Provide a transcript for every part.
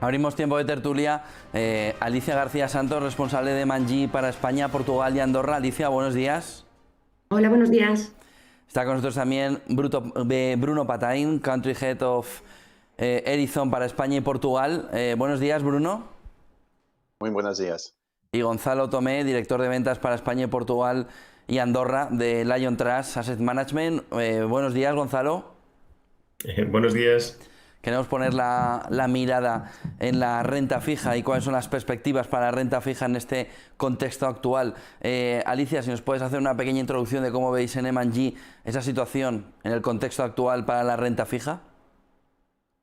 Abrimos tiempo de tertulia. Alicia García Santos, responsable de Manji para España, Portugal y Andorra. Alicia, buenos días. Hola, buenos días. Está con nosotros también Bruno Patain, Country Head of Edison para España y Portugal. Buenos días, Bruno. Muy buenos días. Y Gonzalo Tomé, director de ventas para España y Portugal y Andorra de Lion Trust Asset Management. Buenos días, Gonzalo. Buenos días. Queremos poner la mirada en la renta fija y cuáles son las perspectivas para la renta fija en este contexto actual. Alicia, si nos puedes hacer una pequeña introducción de cómo veis en M&G esa situación en el contexto actual para la renta fija.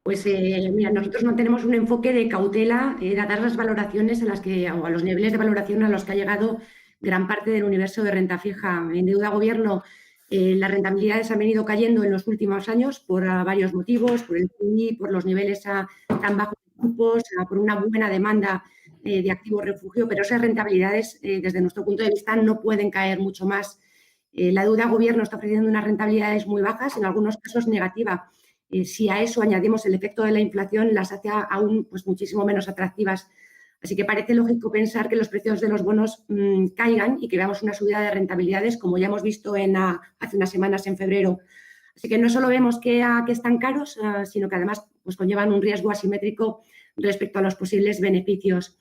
Pues mira, nosotros mantenemos un enfoque de cautela, dadas las valoraciones a las que, o a los niveles de valoración a los que ha llegado gran parte del universo de renta fija. En deuda gobierno, las rentabilidades han venido cayendo en los últimos años por varios motivos, por el PIB, por los niveles tan bajos de cupos, por una buena demanda de activos refugio, pero esas rentabilidades, desde nuestro punto de vista, no pueden caer mucho más. La deuda gobierno está ofreciendo unas rentabilidades muy bajas, en algunos casos negativa. Si a eso añadimos el efecto de la inflación, las hace aún muchísimo menos atractivas. Así que parece lógico pensar que los precios de los bonos caigan y que veamos una subida de rentabilidades, como ya hemos visto hace unas semanas, en febrero. Así que no solo vemos que están caros, sino que además conllevan un riesgo asimétrico respecto a los posibles beneficios.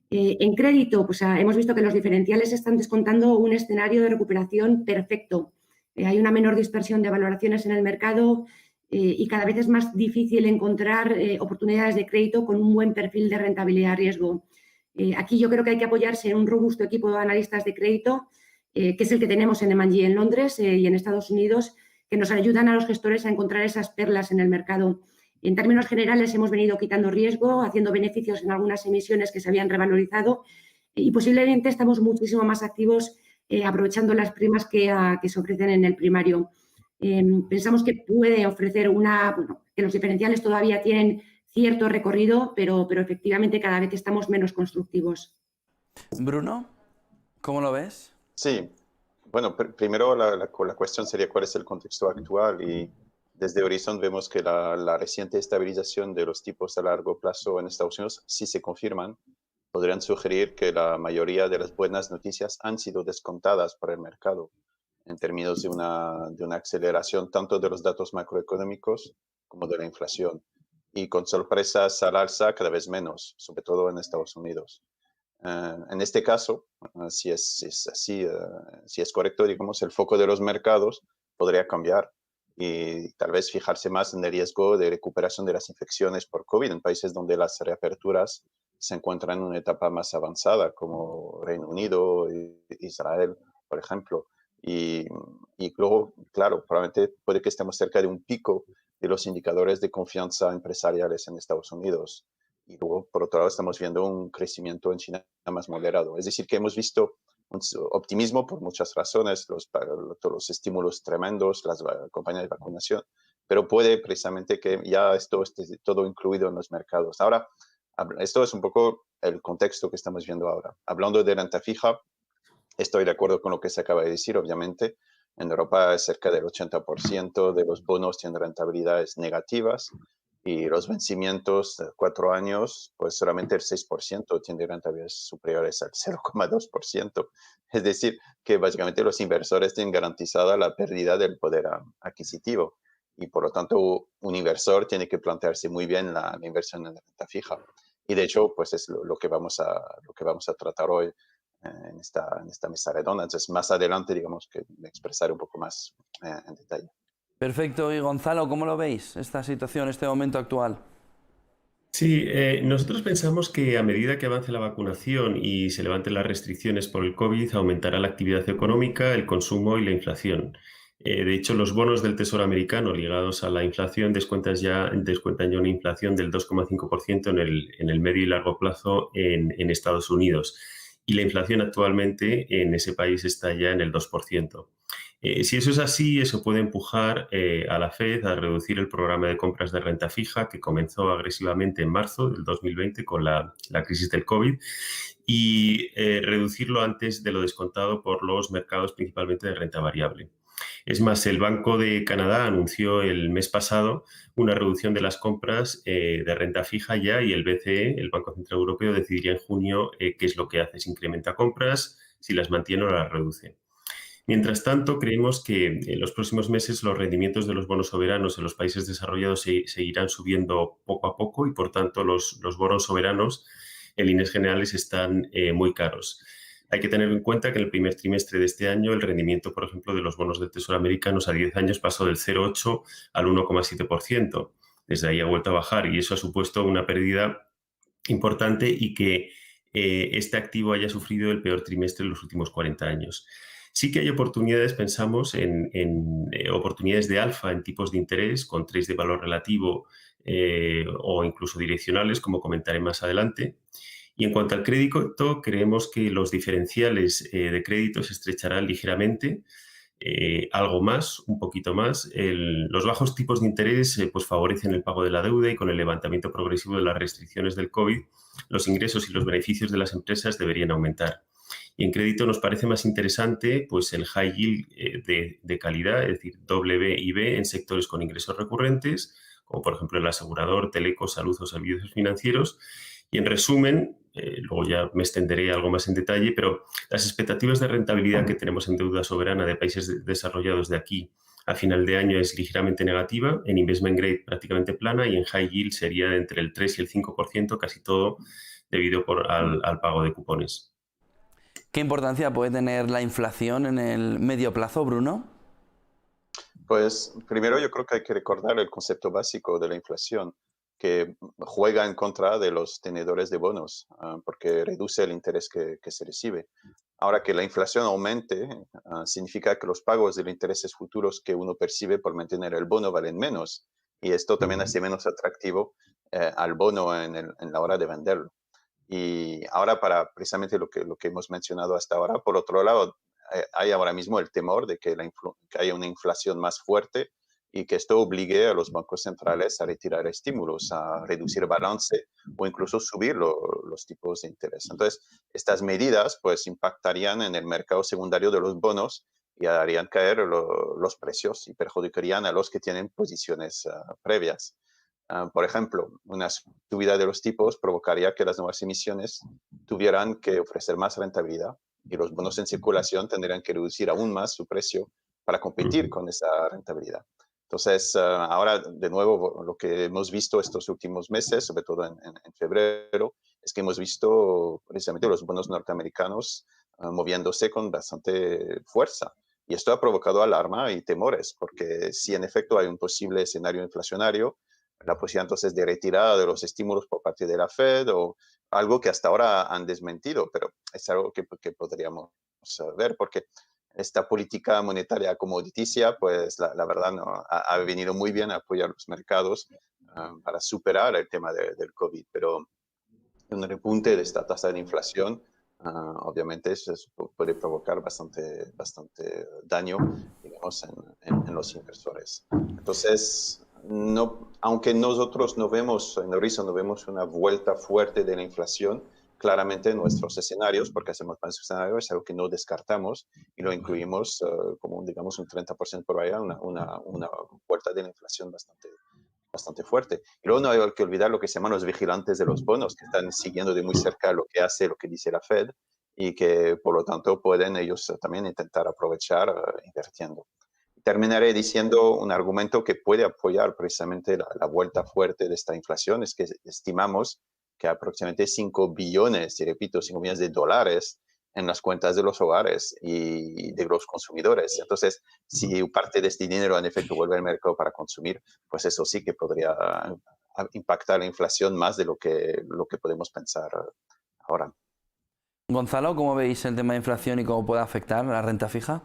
En crédito, hemos visto que los diferenciales están descontando un escenario de recuperación perfecto. Hay una menor dispersión de valoraciones en el mercado y cada vez es más difícil encontrar oportunidades de crédito con un buen perfil de rentabilidad-riesgo. Aquí yo creo que hay que apoyarse en un robusto equipo de analistas de crédito, que es el que tenemos en M&G en Londres y en Estados Unidos, que nos ayudan a los gestores a encontrar esas perlas en el mercado. En términos generales, hemos venido quitando riesgo, haciendo beneficios en algunas emisiones que se habían revalorizado y posiblemente estamos muchísimo más activos aprovechando las primas que se ofrecen en el primario. Pensamos que puede ofrecer que los diferenciales todavía tienen cierto recorrido, pero efectivamente cada vez estamos menos constructivos. Bruno, ¿cómo lo ves? Sí, bueno, primero la cuestión sería cuál es el contexto actual, y desde Horizon vemos que la reciente estabilización de los tipos a largo plazo en Estados Unidos, si se confirman, podrían sugerir que la mayoría de las buenas noticias han sido descontadas por el mercado en términos de una aceleración tanto de los datos macroeconómicos como de la inflación, y con sorpresas al alza cada vez menos, sobre todo en Estados Unidos. En este caso, si es así, si es correcto, digamos, el foco de los mercados podría cambiar y tal vez fijarse más en el riesgo de recuperación de las infecciones por COVID en países donde las reaperturas se encuentran en una etapa más avanzada, como Reino Unido, Israel, por ejemplo. Y luego, claro, probablemente puede que estemos cerca de un pico de los indicadores de confianza empresariales en Estados Unidos. Y luego, por otro lado, estamos viendo un crecimiento en China más moderado. Es decir, que hemos visto un optimismo por muchas razones, todos los estímulos tremendos, las campañas de vacunación, pero puede precisamente que ya esto esté todo incluido en los mercados. Ahora, esto es un poco el contexto que estamos viendo ahora. Hablando de renta fija, estoy de acuerdo con lo que se acaba de decir, obviamente. En Europa cerca del 80% de los bonos tienen rentabilidades negativas y los vencimientos de 4 años, pues solamente el 6% tiene rentabilidades superiores al 0,2%. Es decir, que básicamente los inversores tienen garantizada la pérdida del poder adquisitivo y por lo tanto un inversor tiene que plantearse muy bien la inversión en renta fija. Y de hecho, pues es lo que vamos a tratar hoy en esta mesa redonda. Entonces, más adelante, digamos, que me expresaré un poco más en detalle. Perfecto. Y Gonzalo, ¿cómo lo veis esta situación, este momento actual? Sí, nosotros pensamos que a medida que avance la vacunación y se levanten las restricciones por el COVID, aumentará la actividad económica, el consumo y la inflación. De hecho, los bonos del Tesoro americano ligados a la inflación descuentan ya una inflación del 2,5% en el medio y largo plazo en Estados Unidos. Y la inflación actualmente en ese país está ya en el 2%. Si eso es así, eso puede empujar a la Fed a reducir el programa de compras de renta fija que comenzó agresivamente en marzo del 2020 con la crisis del COVID y reducirlo antes de lo descontado por los mercados, principalmente de renta variable. Es más, el Banco de Canadá anunció el mes pasado una reducción de las compras de renta fija ya, y el BCE, el Banco Central Europeo, decidiría en junio qué es lo que hace, si incrementa compras, si las mantiene o las reduce. Mientras tanto, creemos que en los próximos meses los rendimientos de los bonos soberanos en los países desarrollados seguirán subiendo poco a poco, y por tanto los bonos soberanos en líneas generales están muy caros. Hay que tener en cuenta que en el primer trimestre de este año el rendimiento, por ejemplo, de los bonos del Tesoro americanos a 10 años pasó del 0,8 al 1,7%. Desde ahí ha vuelto a bajar, y eso ha supuesto una pérdida importante, y que este activo haya sufrido el peor trimestre en los últimos 40 años. Sí que hay oportunidades, pensamos, en oportunidades de alfa en tipos de interés con trades de valor relativo o incluso direccionales, como comentaré más adelante. Y en cuanto al crédito, creemos que los diferenciales de crédito se estrecharán ligeramente, algo más, un poquito más. Los bajos tipos de interés pues favorecen el pago de la deuda, y con el levantamiento progresivo de las restricciones del COVID, los ingresos y los beneficios de las empresas deberían aumentar. Y en crédito nos parece más interesante pues el high yield de calidad, es decir, B y B en sectores con ingresos recurrentes, como por ejemplo el asegurador, teleco, salud o servicios financieros. Y en resumen, luego ya me extenderé algo más en detalle, pero las expectativas de rentabilidad que tenemos en deuda soberana de países desarrollados de aquí a final de año es ligeramente negativa, en investment grade prácticamente plana, y en high yield sería entre el 3 y el 5%, casi todo debido al pago de cupones. ¿Qué importancia puede tener la inflación en el medio plazo, Bruno? Pues primero yo creo que hay que recordar el concepto básico de la inflación, que juega en contra de los tenedores de bonos, porque reduce el interés que se recibe. Ahora que la inflación aumente, significa que los pagos de los intereses futuros que uno percibe por mantener el bono valen menos, y esto también hace menos atractivo al bono en la hora de venderlo. Y ahora, para precisamente lo que hemos mencionado hasta ahora, por otro lado, hay ahora mismo el temor de que haya una inflación más fuerte, y que esto obligue a los bancos centrales a retirar estímulos, a reducir balance o incluso subir los tipos de interés. Entonces, estas medidas pues impactarían en el mercado secundario de los bonos y harían caer los precios, y perjudicarían a los que tienen posiciones previas. Por ejemplo, una subida de los tipos provocaría que las nuevas emisiones tuvieran que ofrecer más rentabilidad, y los bonos en circulación tendrían que reducir aún más su precio para competir con esa rentabilidad. Entonces, ahora, de nuevo, lo que hemos visto estos últimos meses, sobre todo en febrero, es que hemos visto precisamente los bonos norteamericanos moviéndose con bastante fuerza. Y esto ha provocado alarma y temores, porque si en efecto hay un posible escenario inflacionario, la posibilidad entonces de retirada de los estímulos por parte de la Fed, o algo que hasta ahora han desmentido, pero es algo que podríamos ver, porque esta política monetaria comoditicia, pues la verdad no, ha venido muy bien a apoyar los mercados para superar el tema del COVID, pero un repunte de esta tasa de inflación obviamente eso puede provocar bastante daño, digamos, en los inversores. Entonces, no, aunque nosotros no vemos, en Horizon no vemos una vuelta fuerte de la inflación, claramente en nuestros escenarios, porque hacemos más escenarios, es algo que no descartamos y lo incluimos como, digamos, un 30% por allá, una vuelta de la inflación bastante fuerte. Y luego no hay que olvidar lo que se llaman los vigilantes de los bonos, que están siguiendo de muy cerca lo que dice la Fed, y que por lo tanto pueden ellos también intentar aprovechar invirtiendo. Terminaré diciendo un argumento que puede apoyar precisamente la vuelta fuerte de esta inflación, es que estimamos que aproximadamente 5 billones, y repito, 5 billones de dólares en las cuentas de los hogares y de los consumidores. Entonces, si parte de este dinero en efecto vuelve al mercado para consumir, pues eso sí que podría impactar la inflación más de lo que podemos pensar ahora. Gonzalo, ¿cómo veis el tema de inflación y cómo puede afectar a la renta fija?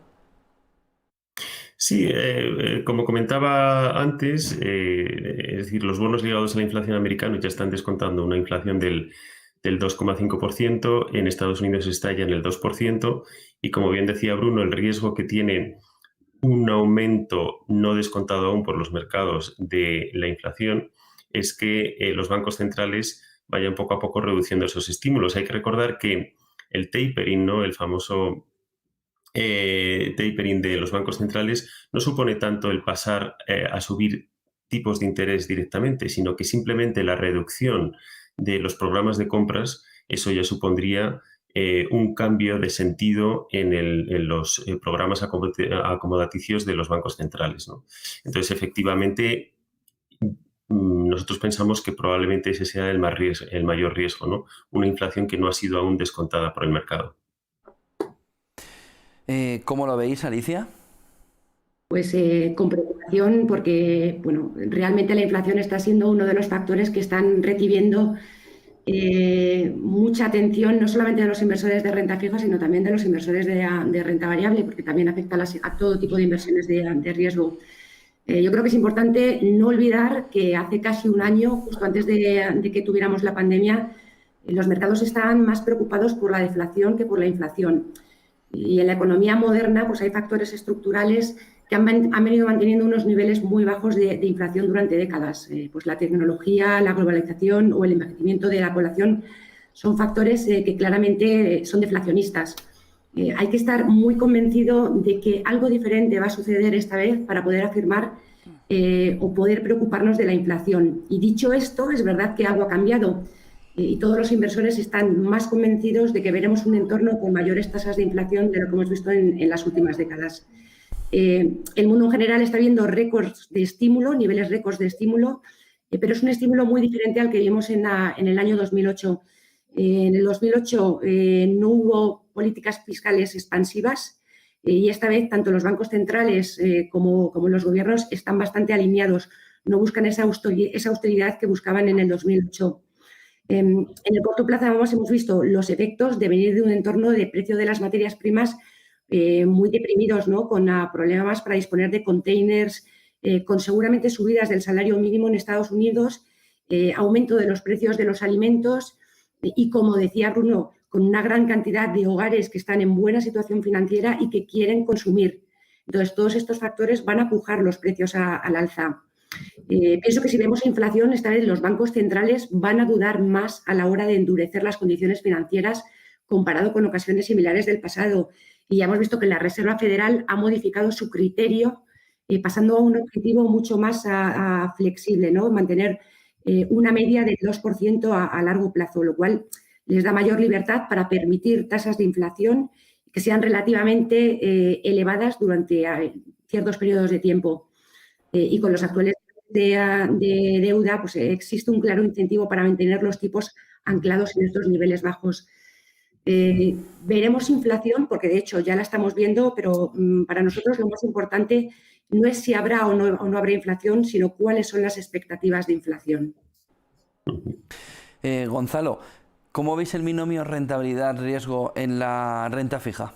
Sí, como comentaba antes, es decir, los bonos ligados a la inflación americana ya están descontando una inflación del 2,5%, en Estados Unidos está ya en el 2%, y como bien decía Bruno, el riesgo que tiene un aumento no descontado aún por los mercados de la inflación es que los bancos centrales vayan poco a poco reduciendo esos estímulos. Hay que recordar que el tapering, ¿no?, el famoso tapering de los bancos centrales no supone tanto el pasar a subir tipos de interés directamente, sino que simplemente la reducción de los programas de compras, eso ya supondría un cambio de sentido en los programas acomodaticios de los bancos centrales, ¿no? Entonces, efectivamente, nosotros pensamos que probablemente ese sea el mayor riesgo, ¿no? Una inflación que no ha sido aún descontada por el mercado. ¿Cómo lo veis, Alicia? Pues con preocupación porque, bueno, realmente la inflación está siendo uno de los factores que están recibiendo mucha atención, no solamente de los inversores de renta fija, sino también de los inversores de renta variable, porque también afecta a todo tipo de inversiones de riesgo. Yo creo que es importante no olvidar que hace casi un año, justo antes de que tuviéramos la pandemia, los mercados estaban más preocupados por la deflación que por la inflación. Y en la economía moderna pues hay factores estructurales que han venido manteniendo unos niveles muy bajos de inflación durante décadas. Pues la tecnología, la globalización o el envejecimiento de la población son factores que claramente son deflacionistas. Hay que estar muy convencido de que algo diferente va a suceder esta vez para poder afirmar o poder preocuparnos de la inflación. Y dicho esto, es verdad que algo ha cambiado y todos los inversores están más convencidos de que veremos un entorno con mayores tasas de inflación de lo que hemos visto en las últimas décadas. El mundo en general está viendo récords de estímulo, niveles récords de estímulo, pero es un estímulo muy diferente al que vimos en el año 2008. En el 2008 no hubo políticas fiscales expansivas y esta vez tanto los bancos centrales como los gobiernos están bastante alineados, no buscan esa austeridad que buscaban en el 2008. En el corto plazo hemos visto los efectos de venir de un entorno de precio de las materias primas muy deprimidos, ¿no? Con problemas para disponer de containers, con seguramente subidas del salario mínimo en Estados Unidos, aumento de los precios de los alimentos y, como decía Bruno, con una gran cantidad de hogares que están en buena situación financiera y que quieren consumir. Entonces, todos estos factores van a empujar los precios al alza. Pienso que si vemos inflación, esta vez los bancos centrales van a dudar más a la hora de endurecer las condiciones financieras comparado con ocasiones similares del pasado. Y ya hemos visto que la Reserva Federal ha modificado su criterio, pasando a un objetivo mucho más flexible, ¿no? Mantener una media del 2% a largo plazo, lo cual les da mayor libertad para permitir tasas de inflación que sean relativamente elevadas durante ciertos periodos de tiempo. Y con los actuales de deuda, pues existe un claro incentivo para mantener los tipos anclados en estos niveles bajos. Veremos inflación, porque de hecho ya la estamos viendo, pero para nosotros lo más importante no es si habrá o no habrá inflación, sino cuáles son las expectativas de inflación. Gonzalo, ¿cómo veis el binomio rentabilidad-riesgo en la renta fija?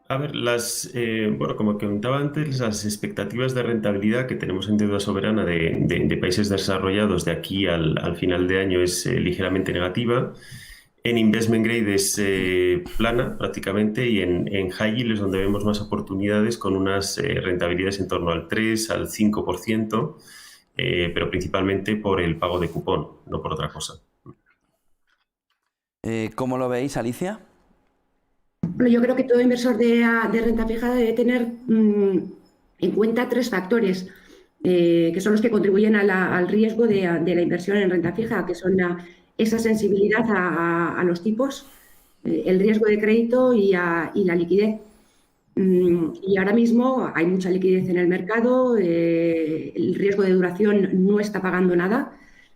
A ver, bueno, como comentaba antes, las expectativas de rentabilidad que tenemos en deuda soberana de países desarrollados de aquí al final de año es ligeramente negativa. En investment grade es plana prácticamente y en high yield es donde vemos más oportunidades con unas rentabilidades en torno al 3, al 5%, pero principalmente por el pago de cupón, no por otra cosa. ¿Cómo lo veis, Alicia? Bueno, yo creo que todo inversor de renta fija debe tener en cuenta tres factores que son los que contribuyen al riesgo de la inversión en renta fija, que son esa sensibilidad a los tipos, el riesgo de crédito y la liquidez. Y ahora mismo hay mucha liquidez en el mercado, el riesgo de duración no está pagando nada,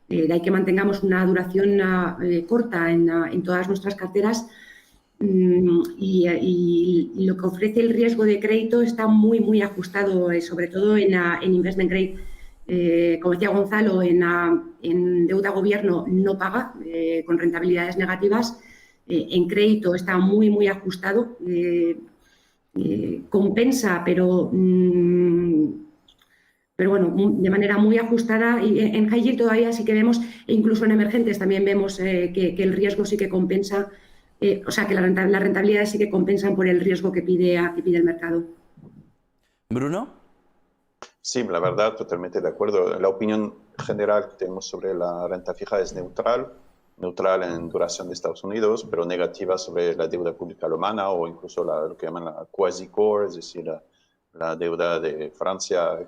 de ahí que mantengamos una duración corta en todas nuestras carteras. Y lo que ofrece el riesgo de crédito está muy, muy ajustado, sobre todo en investment grade. Como decía Gonzalo, en deuda gobierno no paga con rentabilidades negativas. En crédito está muy, muy ajustado. Compensa, pero bueno, de manera muy ajustada. Y en high yield todavía sí que vemos, e incluso en emergentes también vemos que el riesgo sí que compensa. O sea, que las rentabilidades sí que compensan por el riesgo que pide el mercado. ¿Bruno? Sí, la verdad, totalmente de acuerdo. La opinión general que tenemos sobre la renta fija es neutral. neutral en duración de Estados Unidos, pero negativa sobre la deuda pública alemana o incluso lo que llaman la quasi-core, es decir, la deuda de Francia.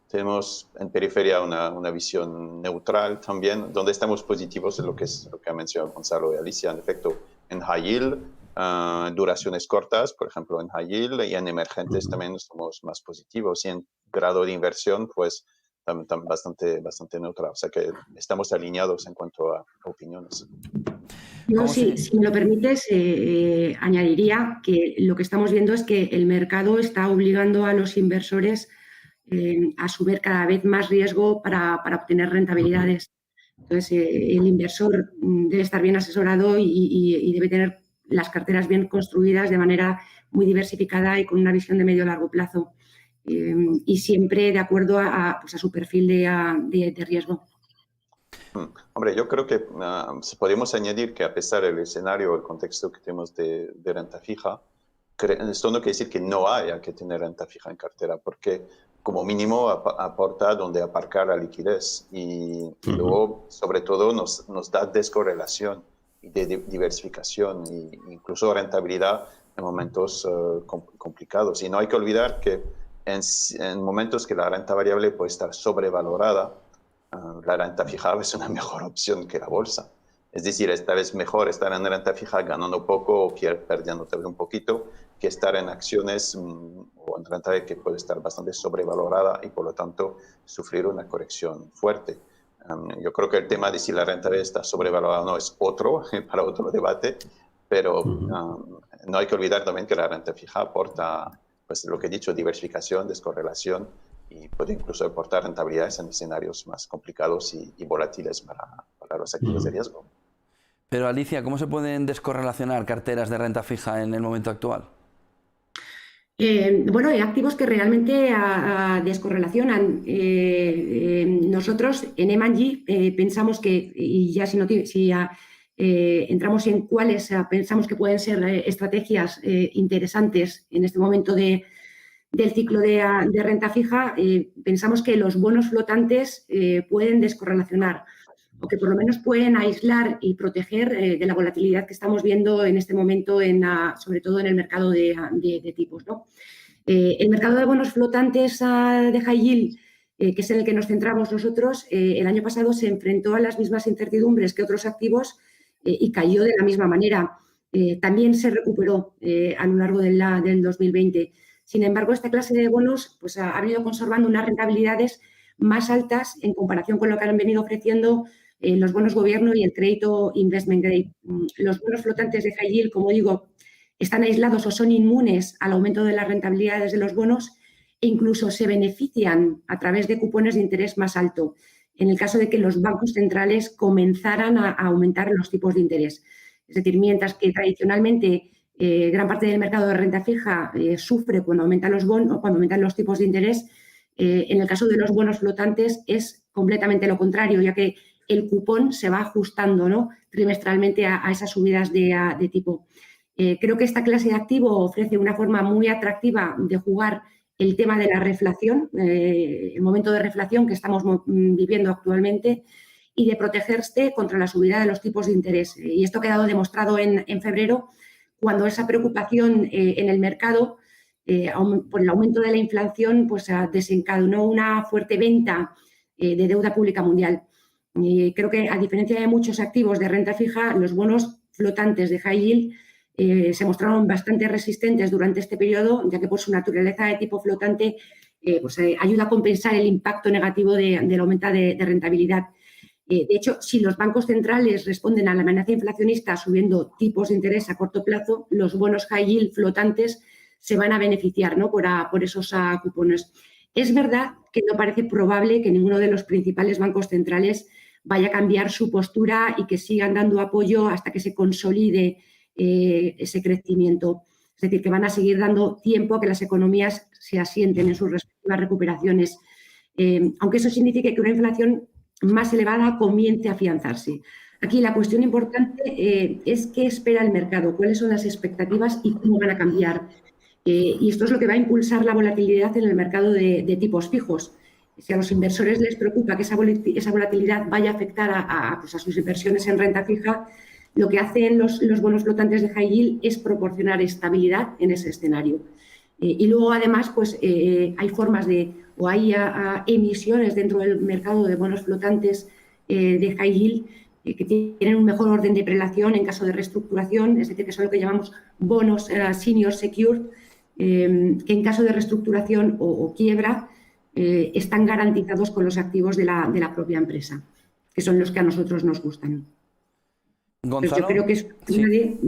Tenemos en periferia una visión neutral también, donde estamos positivos en lo que ha mencionado Gonzalo y Alicia, en efecto, en high yield, duraciones cortas, por ejemplo, en high yield, y en emergentes también somos más positivos, y en grado de inversión, pues, bastante neutral. O sea que estamos alineados en cuanto a opiniones. Yo, si me lo permites, añadiría que lo que estamos viendo es que el mercado está obligando a los inversores a asumir cada vez más riesgo para obtener rentabilidades. Entonces, el inversor debe estar bien asesorado y debe tener las carteras bien construidas de manera muy diversificada y con una visión de medio a largo plazo. Y siempre de acuerdo a su perfil de riesgo. Hombre, yo creo que podemos añadir que a pesar del escenario, el contexto que tenemos de renta fija, esto no quiere decir que no haya que tener renta fija en cartera, porque como mínimo aporta donde aparcar la liquidez y luego, sobre todo, nos da descorrelación y de diversificación e incluso rentabilidad en momentos complicados. Y no hay que olvidar que en momentos que la renta variable puede estar sobrevalorada, la renta fija es una mejor opción que la bolsa. Es decir, esta vez mejor estar en renta fija ganando poco o perdiendo tal vez un poquito que estar en acciones o en renta que puede estar bastante sobrevalorada y por lo tanto sufrir una corrección fuerte. Yo creo que el tema de si la renta está sobrevalorada o no es para otro debate, pero no hay que olvidar también que la renta fija aporta, pues lo que he dicho, diversificación, descorrelación, y puede incluso aportar rentabilidades en escenarios más complicados y volátiles para los activos de riesgo. Pero Alicia, ¿cómo se pueden descorrelacionar carteras de renta fija en el momento actual? Bueno, hay activos que realmente descorrelacionan. Nosotros en M&G pensamos que, y ya si entramos en cuáles pensamos que pueden ser estrategias interesantes en este momento del ciclo de renta fija, pensamos que los bonos flotantes pueden descorrelacionar o que por lo menos pueden aislar y proteger de la volatilidad que estamos viendo en este momento, sobre todo en el mercado de tipos, ¿no? El mercado de bonos flotantes de high yield, que es en el que nos centramos nosotros, el año pasado se enfrentó a las mismas incertidumbres que otros activos y cayó de la misma manera. También se recuperó a lo largo del 2020. Sin embargo, esta clase de bonos pues, ha venido conservando unas rentabilidades más altas en comparación con lo que han venido ofreciendo los bonos gobierno y el crédito investment grade. Los bonos flotantes de high yield, como digo, están aislados o son inmunes al aumento de las rentabilidades de los bonos e incluso se benefician a través de cupones de interés más alto, en el caso de que los bancos centrales comenzaran a aumentar los tipos de interés. Es decir, mientras que tradicionalmente gran parte del mercado de renta fija sufre cuando aumentan los bonos, cuando aumentan los tipos de interés, en el caso de los bonos flotantes es completamente lo contrario, ya que el cupón se va ajustando, ¿no?, trimestralmente a esas subidas de tipo. Creo que esta clase de activo ofrece una forma muy atractiva de jugar el tema de la reflación, el momento de reflación que estamos viviendo actualmente, y de protegerse contra la subida de los tipos de interés. Y esto ha quedado demostrado en febrero, cuando esa preocupación en el mercado por el aumento de la inflación pues, desencadenó una fuerte venta de deuda pública mundial. Y creo que, a diferencia de muchos activos de renta fija, los bonos flotantes de high yield se mostraron bastante resistentes durante este periodo, ya que por su naturaleza de tipo flotante ayuda a compensar el impacto negativo de la aumento de rentabilidad. De hecho, si los bancos centrales responden a la amenaza inflacionista subiendo tipos de interés a corto plazo, los bonos high yield flotantes se van a beneficiar, ¿no?, por esos cupones. Es verdad que no parece probable que ninguno de los principales bancos centrales vaya a cambiar su postura y que sigan dando apoyo hasta que se consolide ese crecimiento. Es decir, que van a seguir dando tiempo a que las economías se asienten en sus respectivas recuperaciones, aunque eso signifique que una inflación más elevada comience a afianzarse. Aquí la cuestión importante es qué espera el mercado, cuáles son las expectativas y cómo van a cambiar. Y esto es lo que va a impulsar la volatilidad en el mercado de tipos fijos. Si a los inversores les preocupa que esa volatilidad vaya a afectar pues a sus inversiones en renta fija, lo que hacen los bonos flotantes de high yield es proporcionar estabilidad en ese escenario. Y luego, además, pues hay formas o hay emisiones dentro del mercado de bonos flotantes de high yield que tienen un mejor orden de prelación en caso de reestructuración, es decir, que son lo que llamamos bonos senior secured, que en caso de reestructuración o quiebra están garantizados con los activos de la propia empresa, que son los que a nosotros nos gustan. Entonces, Gonzalo. yo creo que es Sí.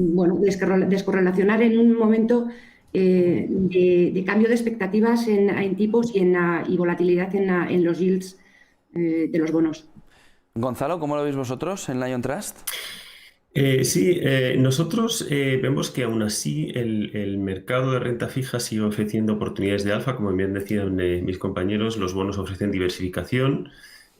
descorrelacionar en un momento de cambio de expectativas en tipos y volatilidad en los yields de los bonos. Gonzalo, ¿cómo lo veis vosotros en Lion Trust? Sí, nosotros vemos que aún así el mercado de renta fija sigue ofreciendo oportunidades de alfa. Como bien decían mis compañeros, los bonos ofrecen diversificación,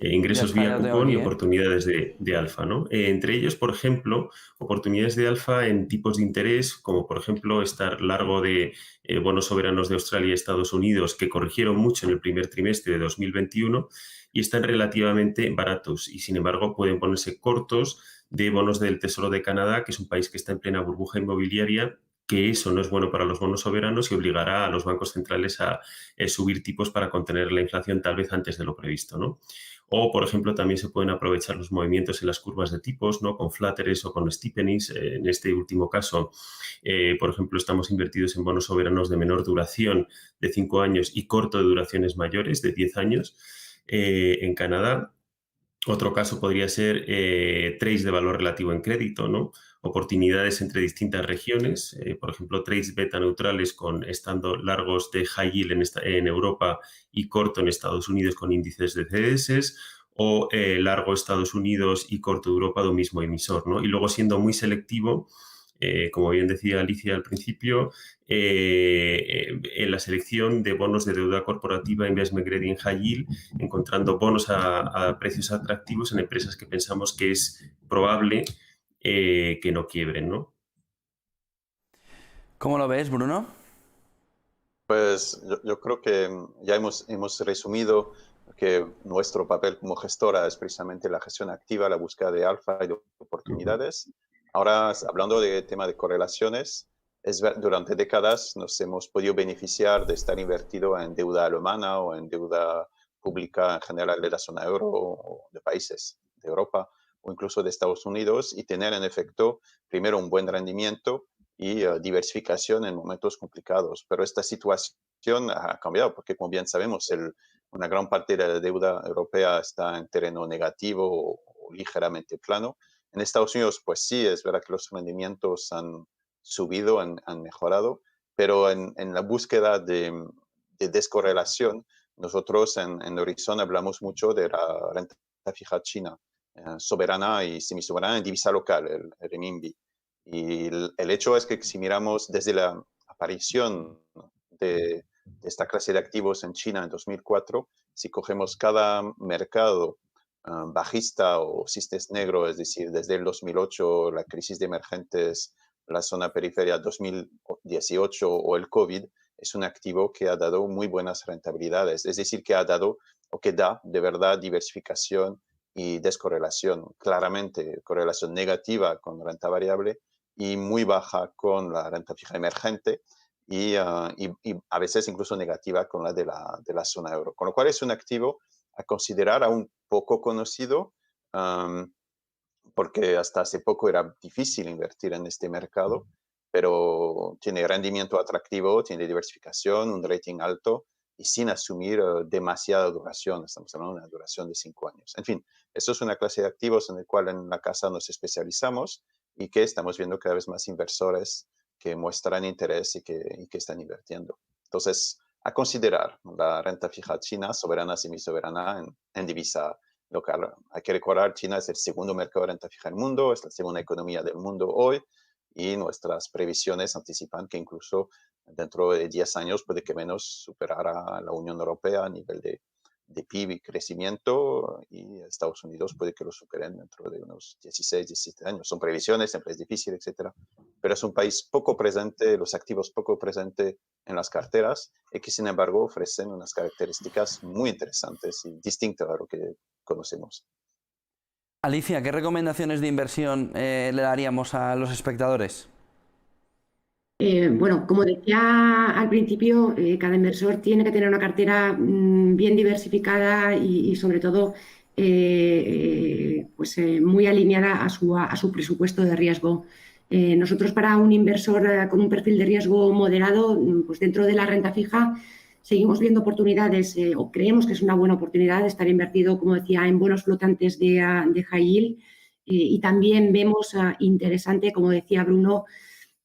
ingresos Ya está, vía ya lo tengo cupón y aquí, ¿eh? oportunidades de alfa, ¿no? Entre ellos, por ejemplo, oportunidades de alfa en tipos de interés, como por ejemplo estar largo de bonos soberanos de Australia y Estados Unidos, que corrigieron mucho en el primer trimestre de 2021 y están relativamente baratos y, sin embargo, pueden ponerse cortos de bonos del Tesoro de Canadá, que es un país que está en plena burbuja inmobiliaria, que eso no es bueno para los bonos soberanos y obligará a los bancos centrales a subir tipos para contener la inflación tal vez antes de lo previsto, ¿no? O, por ejemplo, también se pueden aprovechar los movimientos en las curvas de tipos, ¿no? Con flatteries o con steepenings. En este último caso, por ejemplo, estamos invertidos en bonos soberanos de menor duración de 5 años y corto de duraciones mayores de 10 años en Canadá. Otro caso podría ser trades de valor relativo en crédito, ¿no? Oportunidades entre distintas regiones, por ejemplo, trades beta neutrales estando largos de high yield en Europa y corto en Estados Unidos con índices de CDS, o largo Estados Unidos y corto Europa de un mismo emisor, ¿no? Y luego siendo muy selectivo, como bien decía Alicia al principio, en la selección de bonos de deuda corporativa investment grade en high yield, encontrando bonos a precios atractivos en empresas que pensamos que es probable que no quiebren, ¿no? ¿Cómo lo ves, Bruno? Pues yo creo que ya hemos resumido que nuestro papel como gestora es precisamente la gestión activa, la búsqueda de alfa y de oportunidades. Ahora, hablando de tema de correlaciones, durante décadas nos hemos podido beneficiar de estar invertido en deuda alemana o en deuda pública en general de la zona euro o de países de Europa o incluso de Estados Unidos y tener en efecto primero un buen rendimiento y diversificación en momentos complicados. Pero esta situación ha cambiado porque, como bien sabemos, una gran parte de la deuda europea está en terreno negativo o ligeramente plano. En Estados Unidos, pues sí, es verdad que los rendimientos han subido, han mejorado, pero en la búsqueda de descorrelación, nosotros en Horizon hablamos mucho de la renta fija china, soberana y semisoberana en divisa local, el renminbi. Y el hecho es que si miramos desde la aparición de esta clase de activos en China en 2004, si cogemos cada mercado bajista o cisnes negro, es decir, desde el 2008, la crisis de emergentes, la zona periferia 2018 o el COVID, es un activo que ha dado muy buenas rentabilidades. Es decir, que ha dado o que da de verdad diversificación y descorrelación. Claramente, correlación negativa con renta variable y muy baja con la renta fija emergente y a veces incluso negativa con la de la zona euro. Con lo cual es un activo a considerar aún poco conocido, porque hasta hace poco era difícil invertir en este mercado, pero tiene rendimiento atractivo, tiene diversificación, un rating alto y sin asumir demasiada duración. Estamos hablando de una duración de 5 años. En fin, esto es una clase de activos en el cual en la casa nos especializamos y que estamos viendo cada vez más inversores que muestran interés y que están invirtiendo. Entonces, a considerar la renta fija china, soberana, semisoberana en divisa local. Hay que recordar, China es el segundo mercado de renta fija del mundo, es la segunda economía del mundo hoy y nuestras previsiones anticipan que incluso dentro de 10 años puede que menos superara a la Unión Europea a nivel de PIB y crecimiento y Estados Unidos puede que lo superen dentro de unos 16, 17 años. Son previsiones, siempre es difícil, etcétera. pero es un país poco presente, los activos poco presentes en las carteras y que sin embargo ofrecen unas características muy interesantes y distintas a lo que conocemos. Alicia, ¿qué recomendaciones de inversión le daríamos a los espectadores? Bueno, como decía al principio, cada inversor tiene que tener una cartera bien diversificada y sobre todo pues, muy alineada a su presupuesto de riesgo. Nosotros para un inversor con un perfil de riesgo moderado, pues dentro de la renta fija seguimos viendo oportunidades o creemos que es una buena oportunidad estar invertido, como decía, en bonos flotantes de high yield y también vemos interesante, como decía Bruno,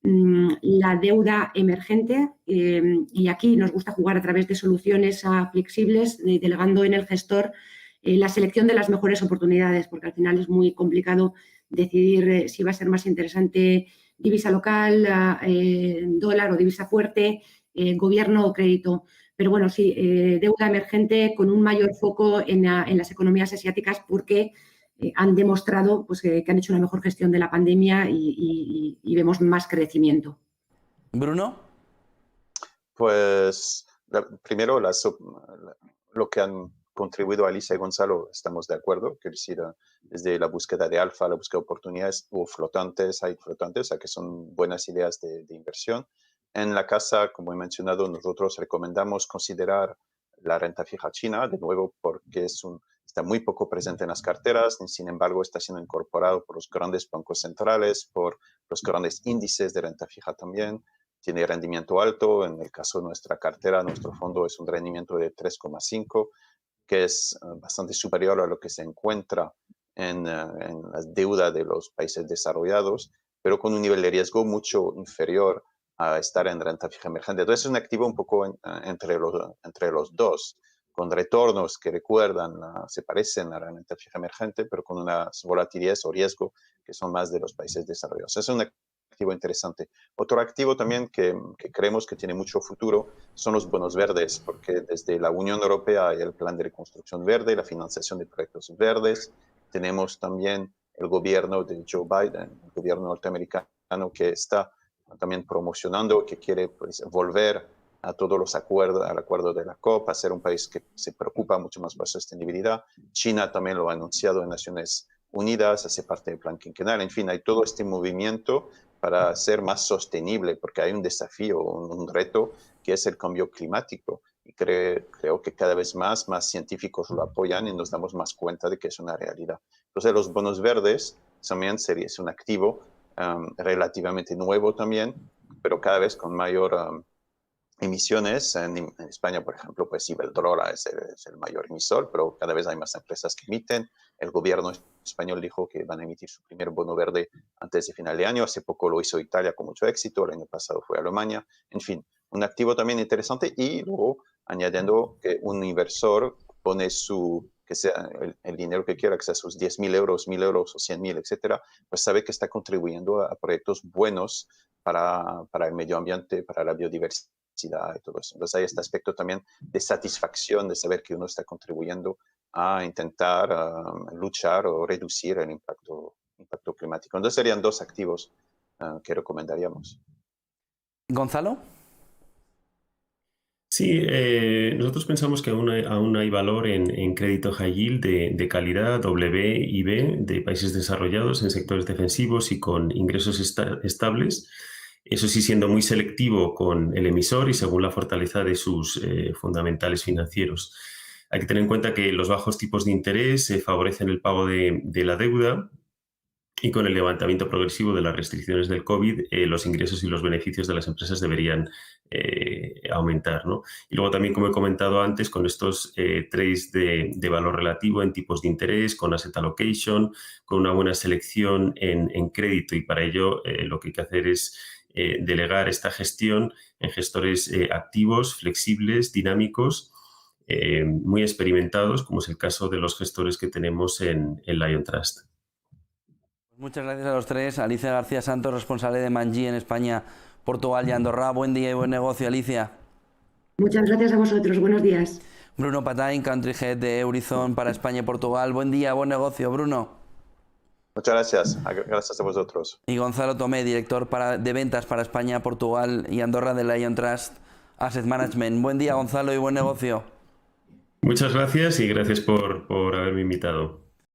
la deuda emergente y aquí nos gusta jugar a través de soluciones flexibles, delegando en el gestor la selección de las mejores oportunidades, porque al final es muy complicado decidir si va a ser más interesante divisa local, dólar o divisa fuerte, gobierno o crédito. Pero bueno, sí, deuda emergente con un mayor foco en las economías asiáticas porque han demostrado pues, que han hecho una mejor gestión de la pandemia y vemos más crecimiento. Bruno. Pues primero lo que han contribuido Alicia y Gonzalo, estamos de acuerdo, quiero decir, desde la búsqueda de alfa, la búsqueda de oportunidades o flotantes, hay flotantes, o sea que son buenas ideas de inversión. En la casa, como he mencionado, nosotros recomendamos considerar la renta fija china, de nuevo, porque está muy poco presente en las carteras, sin embargo está siendo incorporado por los grandes bancos centrales, por los grandes índices de renta fija también. Tiene rendimiento alto, en el caso de nuestra cartera, nuestro fondo es un rendimiento de 3,5, que es bastante superior a lo que se encuentra en la deuda de los países desarrollados, pero con un nivel de riesgo mucho inferior a estar en renta fija emergente. Entonces es un activo un poco entre los dos, con retornos que se parecen a la renta fija emergente, pero con unas volatilidades o riesgo que son más de los países desarrollados. Es un activo interesante. Otro activo también que creemos que tiene mucho futuro son los bonos verdes, porque desde la Unión Europea hay el plan de reconstrucción verde, la financiación de proyectos verdes. Tenemos también el gobierno de Joe Biden, el gobierno norteamericano, que está también promocionando, que quiere pues, volver a todos los acuerdos, al acuerdo de la COP, a ser un país que se preocupa mucho más por sostenibilidad. China también lo ha anunciado en Naciones Unidas, hace parte del plan quinquenal. En fin, hay todo este movimiento para ser más sostenible, porque hay un desafío, un reto, que es el cambio climático. Y creo que cada vez más científicos lo apoyan y nos damos más cuenta de que es una realidad. Entonces, los bonos verdes también es un activo relativamente nuevo también, pero cada vez con mayor emisiones. En España, por ejemplo, pues Iberdrola es el mayor emisor, pero cada vez hay más empresas que emiten. El gobierno español dijo que van a emitir su primer bono verde antes de final de año. Hace poco lo hizo Italia con mucho éxito. El año pasado fue Alemania. En fin, un activo también interesante y luego añadiendo que un inversor pone que sea el dinero que quiera, que sea sus 10.000 euros, 1.000 euros o 100.000, etcétera, pues sabe que está contribuyendo a proyectos buenos para el medio ambiente, para la biodiversidad y todo eso. Entonces hay este aspecto también de satisfacción de saber que uno está contribuyendo a intentar luchar o reducir el impacto climático. Entonces serían dos activos que recomendaríamos. Gonzalo. Sí, nosotros pensamos que aún hay valor en crédito high yield de calidad W y B de países desarrollados en sectores defensivos y con ingresos estables. Eso sí, siendo muy selectivo con el emisor y según la fortaleza de sus fundamentales financieros. Hay que tener en cuenta que los bajos tipos de interés favorecen el pago de la deuda y con el levantamiento progresivo de las restricciones del COVID, los ingresos y los beneficios de las empresas deberían aumentar, ¿no? Y luego también, como he comentado antes, con estos trades de valor relativo en tipos de interés, con asset allocation, con una buena selección en crédito, y para ello lo que hay que hacer es delegar esta gestión en gestores activos, flexibles, dinámicos, muy experimentados, como es el caso de los gestores que tenemos en Lion Trust. Muchas gracias a los tres. Alicia García Santos, responsable de Manji en España, Portugal y Andorra. Buen día y buen negocio, Alicia. Muchas gracias a vosotros. Buenos días. Bruno Patain, Country Head de Eurizon para España y Portugal. Buen día, buen negocio, Bruno. Muchas gracias. Gracias a vosotros. Y Gonzalo Tomé, director de ventas para España, Portugal y Andorra de Lion Trust Asset Management. Buen día, Gonzalo, y buen negocio. Muchas gracias y gracias por haberme invitado.